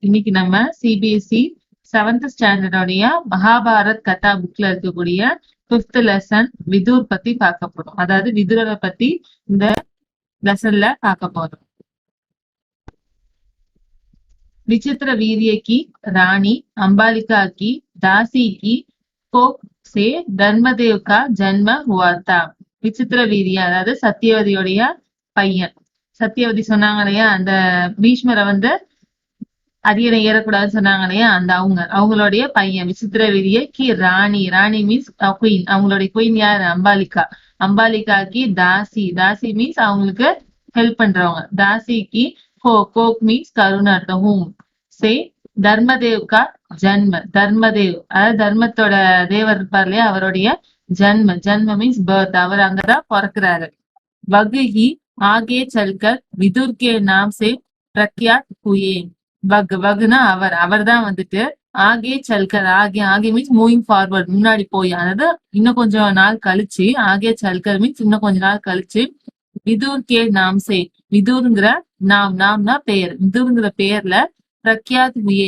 இன்னைக்கு நம்ம CBSE 7th ஸ்டாண்டர்டோடைய Mahabharat கதா புக்ல இருக்கக்கூடிய 5th லெசன் விதுர் பத்தி பார்க்க போறோம். அதாவது விதுரரை பத்தி இந்த லெசன்ல பார்க்க போறோம். विचित्र वीर्य की रानी अंबालिका की दासी की कोख से धर्मदेव का जन्म हुआ था. विचित्र वीर्य அதாவது சத்தியவதியோடைய பையன். சத்தியவதி சொன்னாங்க இல்லையா, அந்த பீஷ்மரை அரியணை ஏறக்கூடாதுன்னு சொன்னாங்க இல்லையா, அந்த அவங்களுடைய பையன் விசித்திர வீரிய கி ராணி. ராணி மீன்ஸ் குயின். அவங்களுடைய குயின் யாரு? அம்பாலிகா. அம்பாலிகாக்கு தாசி. தாசி மீன்ஸ் அவங்களுக்கு ஹெல்ப் பண்றவங்க. தாசிக்கு கோக் மீன்ஸ் கருணை அர்த்தம். ஹூம் சே தர்மதேவ் கா ஜன்ம. தர்மதேவ் அதாவது தர்மத்தோட தேவர் இருப்பார் இல்லையா, அவருடைய ஜன்ம. ஜன்ம மீன்ஸ் பர்த். அவர் அங்கதான் பிறக்கிறாரு. வகு ஹி ஆகே சல்கர் விதுர் கே நாம் சே பிரக்யாத் ஹுயே. வகுனா அவர் தான் ஆகே சல்கர். ஆகே மீன்ஸ் மூவிங் ஃபார்வர்ட், முன்னாடி போய். அதாவது இன்னும் கொஞ்சம் நாள் கழிச்சு. ஆகே சல்கர் மீன்ஸ் இன்னும் கொஞ்ச நாள் கழிச்சு. விதுர் கே நாம் சே. விதுருங்கிற நாம்னா பெயர். விதுருங்கிற பெயர்ல பிரக்யாத் ஹுயே.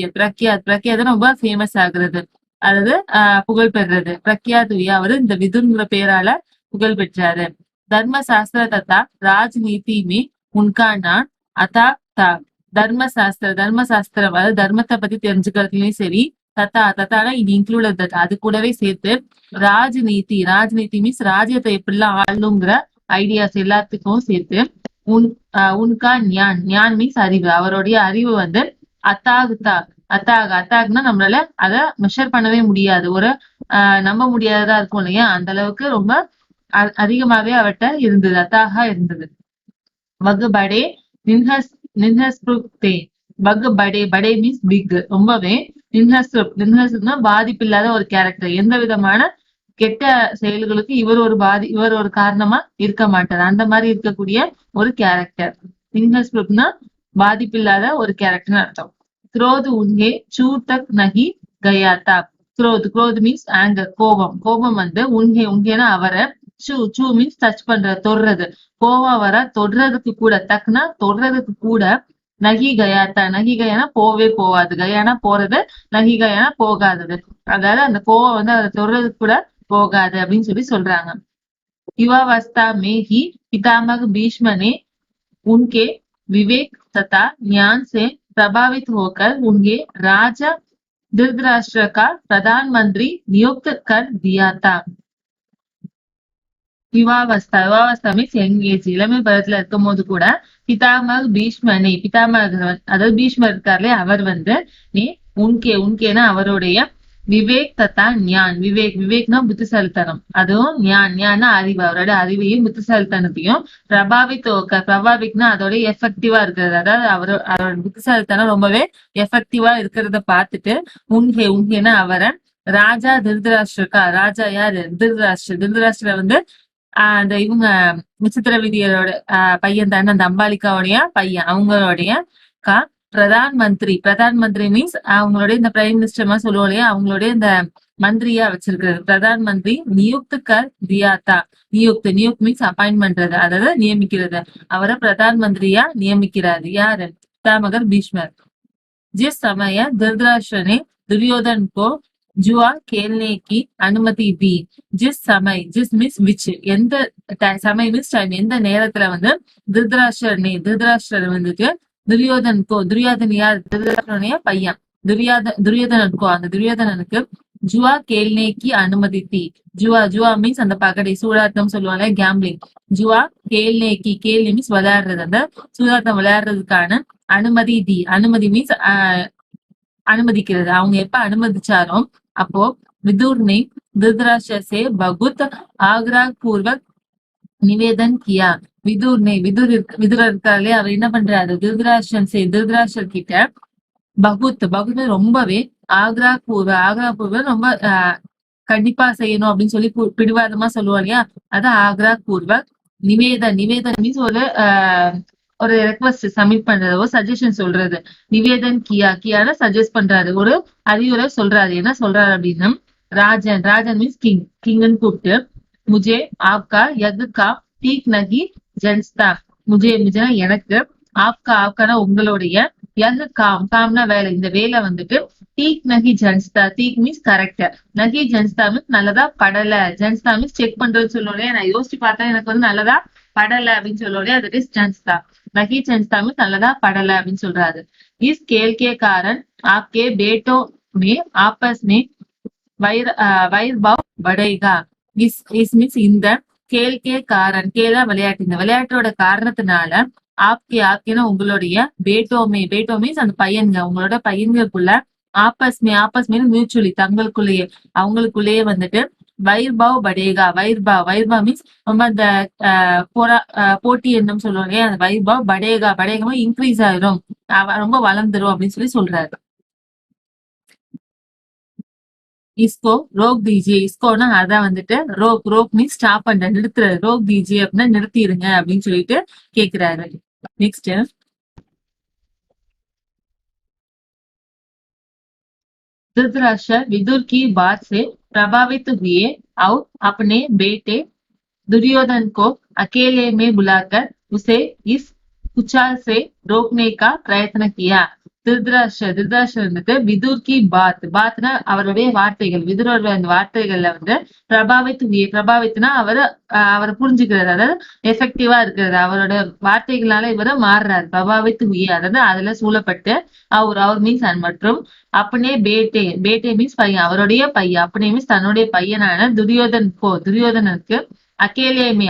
பிரக்யாத் ரொம்ப ஃபேமஸ் ஆகுறது, அதாவது புகழ் பெறுறது. பிரக்யாத் ஹுயே அவரு இந்த விதுருங்கிற பெயரால புகழ் பெற்றாரு. தர்ம சாஸ்திர தத்தா ராஜ்நீதி மீ உன்கா நான் அதா தா. தர்மசாஸ்திரம் அதாவது தர்மத்தை பத்தி தெரிஞ்சுக்கிறதுலயும் சரி, தத்தானா இது இன்க்ளூட் அது கூடவே சேர்த்து ராஜ்நீதி மீன்ஸ் ராஜ்யத்தை எப்படிலாம் ஆளணுங்கிற ஐடியாஸ் எல்லாத்துக்கும் சேர்த்து உன்கா ஞான் மீன்ஸ் அறிவு. அவருடைய அறிவு அத்தாக்னா நம்மளால அத மெஷர் பண்ணவே முடியாது, ஒரு நம்ப முடியாததா இருக்கும் இல்லையா, அந்த அளவுக்கு ரொம்ப அதிகமாவே அவர்கிட்ட இருந்தது, அத்தாக இருந்தது. வகு படே வகு படே மீன்ஸ் பிக், ரொம்பவே. நின்ஹஸ்னா பாதிப்பு இல்லாத ஒரு கேரக்டர். எந்த விதமான கெட்ட செயல்களுக்கு இவர் ஒரு காரணமா இருக்க மாட்டார். அந்த மாதிரி இருக்கக்கூடிய ஒரு கேரக்டர். நின்ஹஸ்னா பாதிப்பு இல்லாத ஒரு கேரக்டர் அர்த்தம். குரோது உன்கே சூர் தக் நகி கயாத்தா. குரோது மீன்ஸ் ஆங்கர், கோபம். கோபம் உன்கேனா அவரை, சூ மீன்ஸ் டச் பண்றது, தொடுறது. கோவம் வர தொடுறதுக்கு கூட, தக்னா தொடுறதுக்கு கூட. நகி கயாத்தா. நகி கயானா போவே போவாது. கயானா போறது, நகி கயானா போகாதது. அதாவது அந்த கோவம் அதை தொடுறதுக்கு கூட போகாது அப்படின்னு சொல்றாங்க. युवावस्था में ही पितामह भीष्म ने उनके विवेक तथा ज्ञान से प्रभावित होकर उन्हें राजा धृतराष्ट्र का प्रधानमंत्री नियुक्त कर दिया था. யுவாவஸ்தா மீன்ஸ் யங் ஏஜ், இளமை பருவத்துல இருக்கும் போது கூட பிதாமக பீஷ்மனே, பிதாமகர் அதாவது பீஷ்மர் இருக்காருலே, அவர் நீ உன்கேனா அவருடைய விவேக் தத்தா ஞான். விவேக்னா புத்திசாலித்தனம், அதுவும் ஞான்னா அறிவு. அவரோட அறிவையும் புத்திசாலித்தனத்தையும் பிரபாவிக்னா அதோட எஃபெக்டிவா இருக்கிறது. அதாவது அவரோட புத்திசாலித்தனம் ரொம்பவே எஃபெக்டிவா இருக்கிறத பார்த்துட்டு உன்கேனா அவரை ராஜா திருதராஷ்டிரக்கா. ராஜா யாரு? திருதராஷ்டிர அந்த இவங்க விசித்திர விதியரோட பையன் தானே, அந்த அம்பாலிகாவுடைய பையன். அவங்களுடைய பிரதான் மந்திரி மீன்ஸ் அவங்களுடைய இந்த பிரைம் மினிஸ்டர் சொல்லுவோம் இல்லையா, அவங்களுடைய இந்த மந்திரியா வச்சிருக்கிறது. பிரதான் மந்திரி நியுக்த் கர் தியாத்தா. நியுக்த் மீன்ஸ் அப்பாயிண்ட் பண்றது, அதாவது நியமிக்கிறது. அவரை பிரதான் மந்திரியா நியமிக்கிறாரு. யாரு? பிதாமகர் பீஷ்மர். जिस समय धृतराष्ट्र ने दुर्योधन को जुआ खेलने की अनुमति दी. जिस மீன்ஸ் விச், எந்த சமயம் மீன்ஸ் டைம், எந்த நேரத்துல திருதராஷ்டிரர் துரியோதன் யார்? திருதராஷ்டிரனுடைய பையன். அந்த துரியோதனனுக்கு ஜுவா கேல்னேக்கு அனுமதி தி. ஜுவா மீன்ஸ் அந்த பகடை, சூதாட்டம் சொல்லுவாங்க, கேம்பிளிங். ஜுவா கேல்னி மீன்ஸ் விளையாடுறது, அந்த சூதாட்டம் விளையாடுறதுக்கான அனுமதி தி. அனுமதி மீன்ஸ் அனுமதிக்கிறது. அவங்க எப்ப அனுமதிச்சாரோ அப்போ விதுர் ने धृतराष्ट्र से बहुत आग्रह पूर्वक निवेदन किया. விதுர் இருக்காரு, அவர் என்ன பண்றாரு? திருதராஷ்டிரர் கிட்ட பகுத் ரொம்பவே ஆக்ராபூர்வம் ரொம்ப கண்டிப்பா செய்யணும் அப்படின்னு சொல்லி பிடிவாதமா சொல்லுவோம் இல்லையா, அதான் ஆக்ராபூர்வக். நிவேதன் மீன்ஸ் ஒரு ரெக்வஸ்ட் சப்மிட் பண்றது, ஒரு சஜஷன் சொல்றது. நிவேதன் கியானா சஜஸ்ட் பண்றாரு, ஒரு அறிவுரை சொல்றாரு. என்ன சொல்றாரு அப்படின்னா, ராஜன் மீன்ஸ் கிங்னு கூப்பிட்டு, முஜே ஆப்கா யக்கா டீக் நகி ஜன்ஸ்தா. முஜேனா எனக்கு, ஆப்கானா உங்களுடைய, யஹ் காம் காம்னா வேலை, இந்த வேலை வந்துட்டு டீக் நகி ஜன்ஸ்தா, டீக் மீன்ஸ் கரெக்ட், நகி ஜன்ஸ்தா மீன்ஸ் நல்லதா படல, ஜன்ஸ்தா மீன்ஸ் செக் பண்றதுன்னு சொல்லுவோம். நான் யோசிச்சு பார்த்தா எனக்கு வந்து நல்லதா படல அப்படின்னு சொல்லுவோம். அது இஸ் ஜன்ஸ்தா. நகி ஜன்ஸ்தா மீன்ஸ் நல்லதா படல அப்படின்னு சொல்றாரு. इस खेल के कारण आपके बेटों में आपस में வைர்பாவ் படேகா. இஸ் மீன்ஸ் இந்த கேள்கே காரன், கேலா விளையாட்டு, இந்த விளையாட்டோட காரணத்தினால ஆப்கேனா உங்களுடைய பேட்டோமே, பேட்டோ மீன்ஸ் அந்த பையன்க, உங்களோட பையன்களுக்குள்ள ஆப்பஸ்மே மியூச்சுவலி தங்களுக்குள்ளேயே அவங்களுக்குள்ளேயே வந்துட்டு வைர்பாவ் படேகா. வைர்பா மீன்ஸ் ரொம்ப அந்த போட்டி என்னும் சொல்லுவாங்க. அந்த வைர்பாவ் படேகா, படேகமா இன்க்ரீஸ் ஆயிரும், ரொம்ப வளர்ந்துரும் அப்படின்னு சொல்றாரு. இஸ்கோ ரோக் தீஜியே. இஸ்கோனா அதான் வந்துட்டு ரோக் மீன்ஸ் ஸ்டாப் பண்ற, நிறுத்துறது. ரோக் தீஜியே அப்படின்னா நிறுத்திடுங்க அப்படின்னு சொல்லிட்டு கேக்குறாரு. नेक्स्ट धृतराष्ट्र विदुर की बात से प्रभावित हुए और अपने बेटे दुर्योधन को अकेले में बुलाकर उसे इस उछाल से रोकने का प्रयत्न किया. திருதராஷ்டிரர் வந்துட்டு விதுர் கி பாத்னா அவருடைய வார்த்தைகள், விதுரோட அந்த வார்த்தைகள்ல வந்து பிரபாவித்னா அவரை புரிஞ்சுக்கிறது, அதாவது எஃபெக்டிவா இருக்கிறது. அவரோட வார்த்தைகளால இவரை மாறுறாரு. பிரபாவித் ஹுயே அதாவது அதுல சூழப்பட்டு அவர் மீன்ஸ் மற்றும் அப்பனே பேட்டே மீன்ஸ் பையன், அவருடைய பையன், அப்பனே மீன்ஸ் தன்னுடைய பையனான துரியோதனுக்கு அக்கேலேமே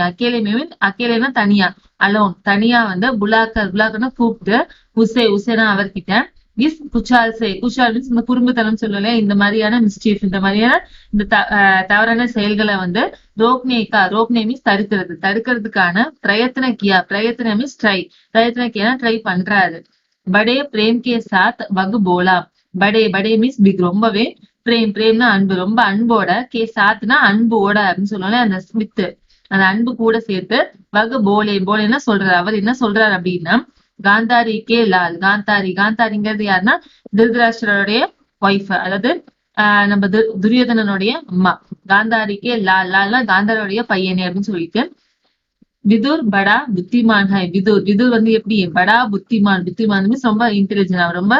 மீன்ஸ் அக்கேலேனா தனியா, அலோன் தனியா வந்து புலாக்கர்னா கூப்பிட்டு உசேனா அவர்கிட்ட இஸ் குஷால் மீன்ஸ் இந்த குறும்புத்தனம் சொல்லல, இந்த மாதிரியான மிஸ்சீஃப், இந்த மாதிரியான இந்த தவறான செயல்களை வந்து ரோக்னே மீன்ஸ் தடுக்கிறதுக்கான பிரயத்ன மீன்ஸ் ட்ரை பண்றாரு. படே பிரேம் கே சாத் வகு போலா. படே மீன்ஸ் பிக், ரொம்பவே பிரேம்னா அன்பு, ரொம்ப அன்போட, கே சாத்னா அன்போட அப்படின்னு சொல்லுவாங்க. அந்த ஸ்மித் அந்த அன்பு கூட சேர்த்து வகு போலேன்னா சொல்றாரு. அவர் என்ன சொல்றாரு அப்படின்னா காந்தாரி கே லால். காந்தாரிங்கிறது யாருன்னா திருதராஷ்டிரருடைய ஒய்ஃப், அதாவது நம்ம துரியோதனனுடைய அம்மா. காந்தாரிக்கே லால்னா காந்தாரியுடைய பையனே அப்படின்னு சொல்லிட்டு விதுர் படா புத்திமான் ஹை. விதுர் வந்து எப்படி படா புத்திமான் மீன்ஸ் ரொம்ப இன்டெலிஜென்ட், அவர் ரொம்ப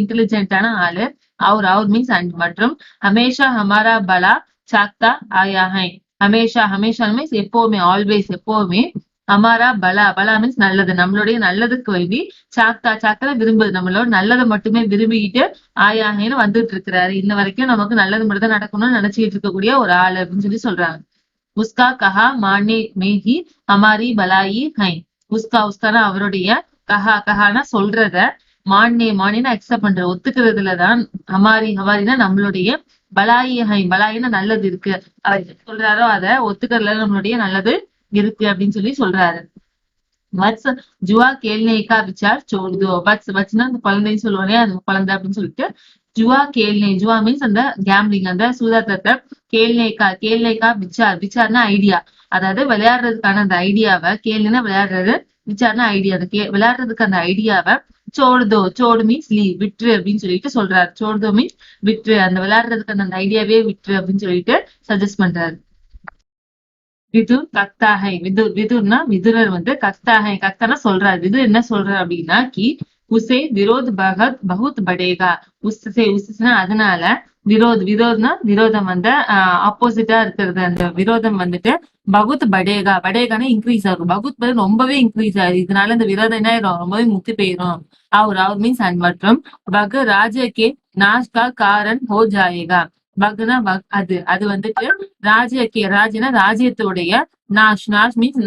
இன்டெலிஜென்ட்டான ஆளு. அவர் மீன்ஸ் அண்ட் மற்றும் ஹமேஷா ஹமாரா பலா சாக்தா ஆயா ஹை. ஹமேஷா மீன்ஸ் எப்பவுமே, ஆல்வேஸ் எப்பவுமே, அமாரா பலா மீன்ஸ் நல்லது, நம்மளுடைய நல்லதுக்கு வேண்டி சாக்தா விரும்புது, நம்மளோட நல்லதை மட்டுமே விரும்பிக்கிட்டு ஆயாகன்னு வந்துட்டு இருக்கிறாரு. இன்ன வரைக்கும் நமக்கு நல்லது மட்டும் தான் நடக்கணும்னு நினைச்சுட்டு இருக்கக்கூடிய ஒரு ஆளு அப்படின்னு சொல்றாங்க. உஸ்கா கஹா மானே மேஹி ஹமாரி பலாயி ஹை. உஸ்கானா அவருடைய கஹானா சொல்றத, மானேனா அக்செப்ட் பண்ற, ஒத்துக்கிறதுலதான், ஹமாரினா நம்மளுடைய பலாயினா நல்லது இருக்கு, அவர் சொல்றாரோ அதை ஒத்துக்கிறதுல நம்மளுடைய நல்லது இருக்கு அப்படின்னு சொல்றாரு. வட்ஸ் ஜுவா கேள்னேக்கா விசார் சோடுதோ. வட்ஸ்னா அந்த குழந்தைன்னு சொல்லுவானே, அந்த குழந்தை அப்படின்னு சொல்லிட்டு ஜுவா மீன்ஸ் அந்த கேம்லிங், அந்த சூதாட்டத்தை, கேள்னேக்கா விசார்னா ஐடியா, அதாவது விளையாடுறதுக்கான அந்த ஐடியாவை, கேள்னா விளையாடுறது, விசார்னா ஐடியா, அந்த விளையாடுறதுக்கு அந்த ஐடியாவை சோடு மீன்ஸ் லீவ், விட்ரு அப்படின்னு சொல்லிட்டு சொல்றாரு. சோடுதோ மீன்ஸ் விட்ரு, அந்த விளையாடுறதுக்கு அந்த ஐடியாவே விட்ரு அப்படின்னு சொல்லிட்டு சஜஸ்ட் பண்றாரு. விதுர் கக்தாஹை. விதுர்னா விதுரர் வந்து கக்தானா சொல்றாரு. விதுர் என்ன சொல்றாரு அப்படின்னா கி உசே விரோத் பகுத் படேகா. உஸ்னா அதனால, விரோத்னா விரோதம் வந்து ஆப்போசிட்டா இருக்கிறது, அந்த விரோதம் வந்துட்டு பகுத் படேகானா இன்க்ரீஸ் ஆகும். பகுத் ரொம்பவே இன்க்ரீஸ் ஆகுது, இதனால இந்த விரோதம் என்ன ஆயிரும், ரொம்பவே முத்தி போயிரும். அவர் மீன்ஸ் அண்ட் மற்றும் பகு ராஜகே நாஷ் கா காரன் ஹோ ஜாயேகா. பக்னா அது வந்துட்டு ராஜ்யனா ராஜ்யத்தோடைய நாஷ் மீன்ஸ்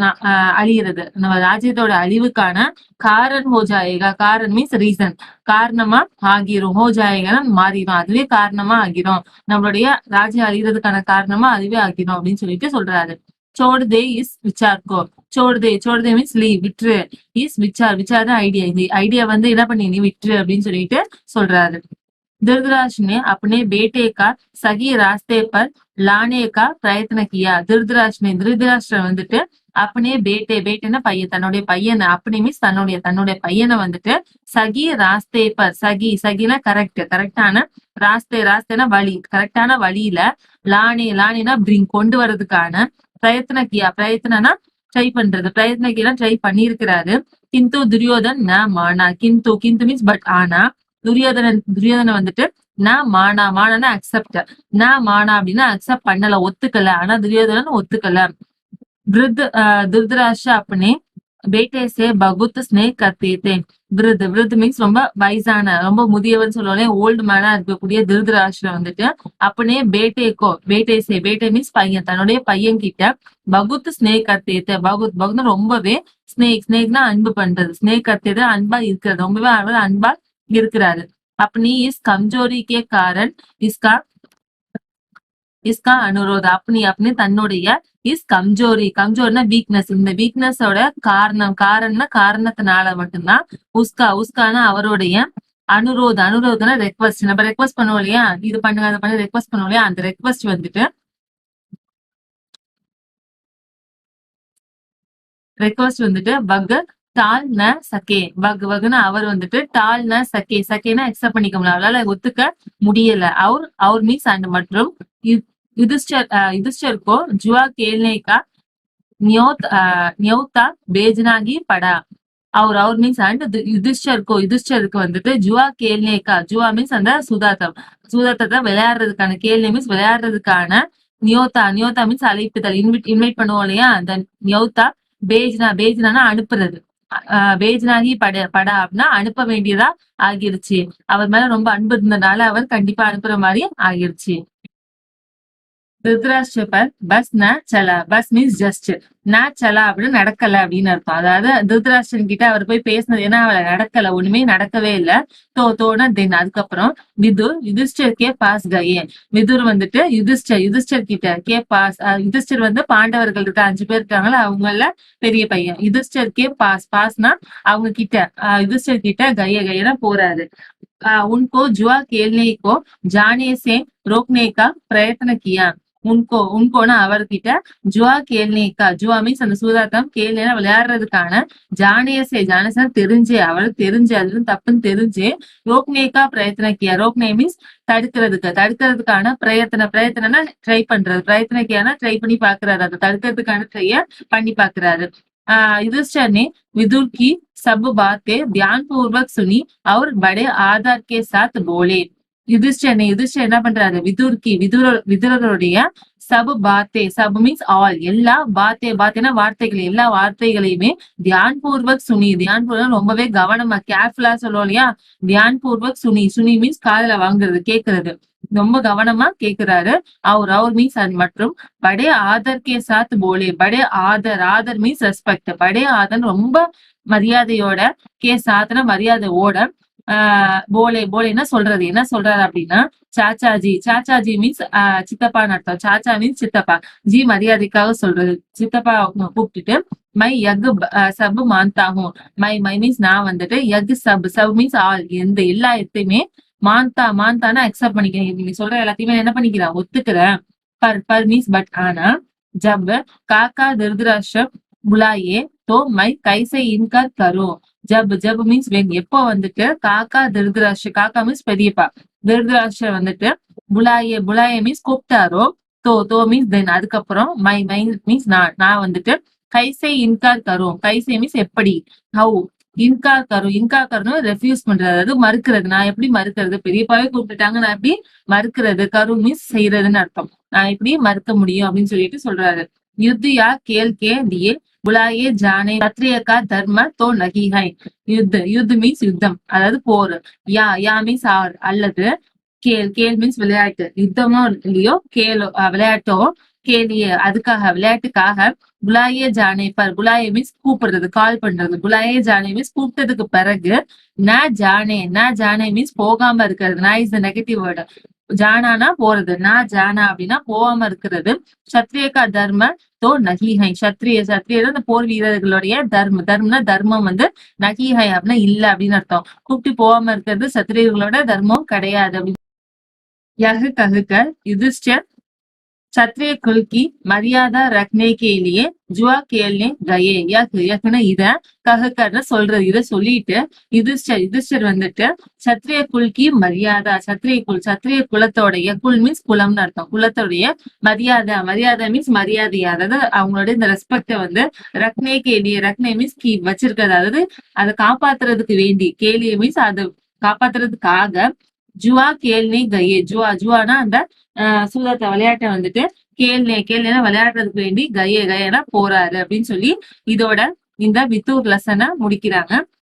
அழியிறது, நம்ம ராஜ்யத்தோட அழிவுக்கான காரன் ஹோ ஜாயேகா. காரன் மீன்ஸ் ரீசன், காரணமா ஆகிரும். ஹோ ஜாயேகா மாறிடும், அதுவே காரணமா ஆகிரும், நம்மளுடைய ராஜ்யம் அழிகிறதுக்கான காரணமா அதுவே ஆகிரும் அப்படின்னு சொல்லிட்டு சொல்றாரு. சோடுதே இஸ் விசார்கோ. சோடுதே மீன்ஸ் லீவ், விட்ரு. இஸ் விச்சார் தான் ஐடியா, இந்த ஐடியா வந்து என்ன பண்ணி நீ விட்ரு அப்படின்னு சொல்லிட்டு சொல்றாரு. धृतराष्ट्र ने अपने बेटे का सही रास्ते पर लाने का प्रयत्न किया. திருதராஷ்டிரன் வந்துட்டு அப்பனே பேட்டேனா பையன், தன்னுடைய பையனை, அப்பனே மீன்ஸ் தன்னுடைய பையனை வந்துட்டு சகி ராஸ்தே பர், சகினா கரெக்டான, ராஸ்தேனா வழி, கரெக்டான வழியில, லானேனா பிரிங் கொண்டு வர்றதுக்கான பிரயத்ன கியா. பிரயத்னா ட்ரை பண்றது, ட்ரை பண்ணியிருக்கிறாரு. கிந்து துரியோதன் ந மானா. கிந்து கிந்து மீன்ஸ் பட் ஆனா, துரியோதன வந்துட்டு ந மானா. மானானா அக்செப்ட். ந மானா அப்படின்னா அக்செப்ட் பண்ணல, ஒத்துக்கல. ஆனா துரியோதனன் ஒத்துக்கல. திருதராஷ்டிரா अपने बेटे से बहुत स्नेह करते थे. விருது மீன்ஸ் ரொம்ப வயசான, ரொம்ப முதியவன் சொல்லுவோம், ஓல்டு மேனா இருக்கக்கூடிய திருதராஷ்டிரா வந்துட்டு அப்பனே பேட்டே மீன்ஸ் பையன், தன்னுடைய பையன் கிட்ட பகுத் ஸ்னேக் கத்தேத்த. பகுத் ரொம்பவே, ஸ்னேக்னா அன்பு பண்றது, ஸ்னேக் கத்தேத அன்பா இருக்கிறது, ரொம்பவே அவர் அன்பா இருக்கிறாரு. அப்பனி இஸ் கம்ஜோரி கே காரன் இஸ்கா இஸ்கா அனுரோத். அப்பனி தன்னுடைய இஸ் கம்ஜோரினா வீக்னஸ். இந்த வீக்னஸோட காரணத்தினால மட்டும்தான் உஸ்கானா அவருடைய அனுரோதனா ரெக்வஸ்ட். நம்ம ரெக்வஸ்ட் பண்ணுவோம் இல்லையா, இது பண்ணுங்க அதை பண்ணி ரெக்வஸ்ட் பண்ணுவோம் இல்லையா, அந்த ரெக்வஸ்ட் வந்துட்டு வக் டால் ந சகே. வகுனா அவர் வந்துட்டு டால் ந சகேனா அக்செப்ட் பண்ணிக்க முடியல, அவளால ஒத்துக்க முடியல. அவர் மீன்ஸ் அண்ட் மற்றும் युधिष्ठिर को जुआ खेलने का न्योता भेजना ही पड़ा. அவர் மீன்ஸ் அண்ட் யுதிஷ்டருக்கு வந்துட்டு ஜுவா கேல்னேக்கா. ஜுவா மீன்ஸ் அந்த சூதாட்டத்தை விளையாடுறதுக்கான, கேள்னே மீன்ஸ் விளையாடுறதுக்கான, நியோதா மீன்ஸ் அழைப்புதல், இன்வைட் பண்ணுவோம் இல்லையா, அந்த நியோதா. பேஜ்னா அனுப்புறது. பேஜ்னாகி படா அப்படின்னா அனுப்ப வேண்டியதா ஆகிருச்சு. அவர் மேல ரொம்ப அன்பு இருந்ததுனால அவர் கண்டிப்பா அனுப்புற மாதிரி ஆகிருச்சு. திருதராஷ்டிர பர் பஸ் ந சலா. Bus means just. ந சலா அப்படின்னு நடக்கல அப்படின்னு அர்த்தம். அதாவது திருதராஷ்டிரன் கிட்ட அவர் போய் பேசினது ஏன்னா அவளை நடக்கல, ஒண்ணுமே நடக்கவே இல்ல. தோனா தென் அதுக்கப்புறம் யுதிஷ்டர் கே பாஸ் கயே. விதுர் வந்துட்டு யுதிஷ்டர் கிட்ட கே பாஸ். யுதிஷ்டர் வந்து பாண்டவர்கள் இருக்க 5 பேர் இருக்காங்களா, அவங்கள பெரிய பையன். யுதிஷ்டர் கே பாஸ்னா அவங்க கிட்ட, யுதிஷ்டர் கிட்ட கயனா போறாரு. उनको जुआ खेलने को जाने से रोकने का प्रयत्न किया. உன்கோனா அவர்கிட்ட ஜுவா கேல்னேக்கா. ஜுவா மீன்ஸ் அந்த சூதாட்டம், கேள்னா விளையாடுறதுக்கான, ஜானேசா தெரிஞ்சே, அவளுக்கு தெரிஞ்சு அதுவும் தப்புன்னு தெரிஞ்சு, ரோக்னேக்கா பிரயத்தனக்கியா. ரோக்னே மீன்ஸ் தடுக்கிறதுக்கான பிரயத்தனா ட்ரை பண்றது, பிரயத்தனக்கியானா ட்ரை பண்ணி பாக்குறாரு, அதை தடுக்கிறதுக்கான ட்ரைய பண்ணி பாக்குறாரு. युधिष्ठिर ने विदुर की सब बातें ध्यान पूर्वक सुनी और बड़े आदर के साथ बोले. யுதிஷ்டர் என்ன பண்றாரு, விதுரருடைய சப் மீன்ஸ் ஆல், எல்லா பாத்தேனா வார்த்தைகள், எல்லா வார்த்தைகளையுமே தியான் பூர்வக் தியான் ரொம்பவே கவனமா, கேர்ஃபுல்லா சொல்லுவோம் இல்லையா, தியான் பூர்வக் சுனி மீன்ஸ் காதுல வாங்குறது, கேக்குறது, ரொம்ப கவனமா கேக்குறாரு. அவர் மீன்ஸ் அண்ட் மற்றும் படே ஆதர் கே சாத் போலே. படே ஆதர் மீன்ஸ் ரெஸ்பெக்ட். படே ஆதர் ரொம்ப மரியாதையோட, கே சாத்னா மரியாதையோட, போலேன்னா சொல்றது. என்ன சொல்றாரு அப்படின்னா சாச்சாஜி மீன்ஸ் சித்தப்பான்னு அர்த்தம். சாச்சா மீன்ஸ் சித்தப்பா, ஜி மரியாதைக்காக சொல்றது. சித்தப்பா கூப்பிட்டுட்டு மை யக் சப் மாந்தாகும். மை மீன்ஸ் நான் வந்துட்டு யக் சப் மீன்ஸ் ஆல், எந்த எல்லா இடத்தையுமே, மாந்தானா அக்செப்ட் பண்ணிக்கிறேன், நீங்க சொல்ற எல்லாத்தையுமே என்ன பண்ணிக்கிறேன், ஒத்துக்கிறேன். பர் மீன்ஸ் பட் ஆனா, ஜப் காக்கா திருதராஷ்டிர புலாயே தோ மை கைசை இன்கார் கரும். ஜப் மீன்ஸ் வென், எப்போ வந்துட்டு காக்கா காக்கா மீன்ஸ் பெரியப்பா, திருதராஷ்டிர வந்துட்டு புலாயே மீன்ஸ் கூப்பிட்டாரோ, தோ மீன்ஸ் தென் அதுக்கப்புறம், மை மீன்ஸ் நான் வந்துட்டு கைசை இன்கார் கரும். கைசை மீன்ஸ் எப்படி, ஹவு. இன்கார் ரெஃப்யூஸ் பண்றது, அதாவது மறுக்கிறது. நான் எப்படி மறுக்கிறது, பெரியப்பாவே கூப்பிட்டுட்டாங்க, நான் எப்படி மறுக்கிறது. கரு மீன்ஸ் செய்யறதுன்னு அர்த்தம். நான் எப்படி மறுக்க முடியும் அப்படின்னு சொல்லிட்டு சொல்றாரு. யுத்தியா கேல் கே தியே புலாயே ஜானே கத்ரிய கா தர்ம தோ நகி ஹை. யுத் மீன்ஸ் யுத்தம், அதாவது போர். யா மீன்ஸ் ஆர் அல்லது கேல் மீன்ஸ் விளையாட்டு. யுத்தமோ இல்லையோ, விளையாட்டோ, கேலியே அதுக்காக, விளையாட்டுக்காக, புலாயே ஜானே பர். புலாயே மீன்ஸ் கூப்பிடுறது, கால் பண்றது. புலாயே ஜானே மீன்ஸ் கூப்பிட்டதுக்கு பிறகு, ந ஜானே மீன்ஸ் போகாம இருக்கிறது. ந இஸ் த நெகட்டிவ் வேர்டு. ஜானானா போறது, நான் ஜானா அப்படின்னா போகாம இருக்கிறது. சத்ரியகா தர்ம தோ நகிஹை. சத்ரிய அந்த போர் வீரர்களுடைய தர்மம்னா தர்மம் வந்து நகிஹை அப்படின்னா இல்ல அப்படின்னு அர்த்தம். கூப்பிட்டு போகாம இருக்கிறது சத்திரியர்களோட தர்மம் கிடையாது அப்படின்னு. யகு ககுக்க யுதிஷ்டர் சத்ரிய कुल की मर्यादा रखने के लिए जुआ खेलने गए யக்னா இத கஹக்கர்னு சொல்றது. இத சொல்லிட்டு யுதிஷ்டர் வந்துட்டு சத்ரிய குல்கி மரியாதா, சத்ரிய குலத்தோடைய, குல் மீன்ஸ் குலம்னு அர்த்தம், குலத்தோடைய மரியாதை மீன்ஸ் மரியாதை, அதாவது அவங்களோட இந்த ரெஸ்பெக்ட வந்து ரக்னே கேலியே, ரக்னே மீன்ஸ் வச்சிருக்கிறது, அதாவது அதை காப்பாத்துறதுக்கு வேண்டி, கேலியே மீன்ஸ் அதை காப்பாத்துறதுக்காக ஜுவா கேள்னே கயே, ஜுவானா அந்த சூதாட்ட விளையாட்டை வந்துட்டு கேள்னா விளையாடுறதுக்கு வேண்டி கயேனா போறாரு அப்படின்னு சொல்லி இதோட இந்த வித்தூர் லெசனை முடிக்கிறாங்க.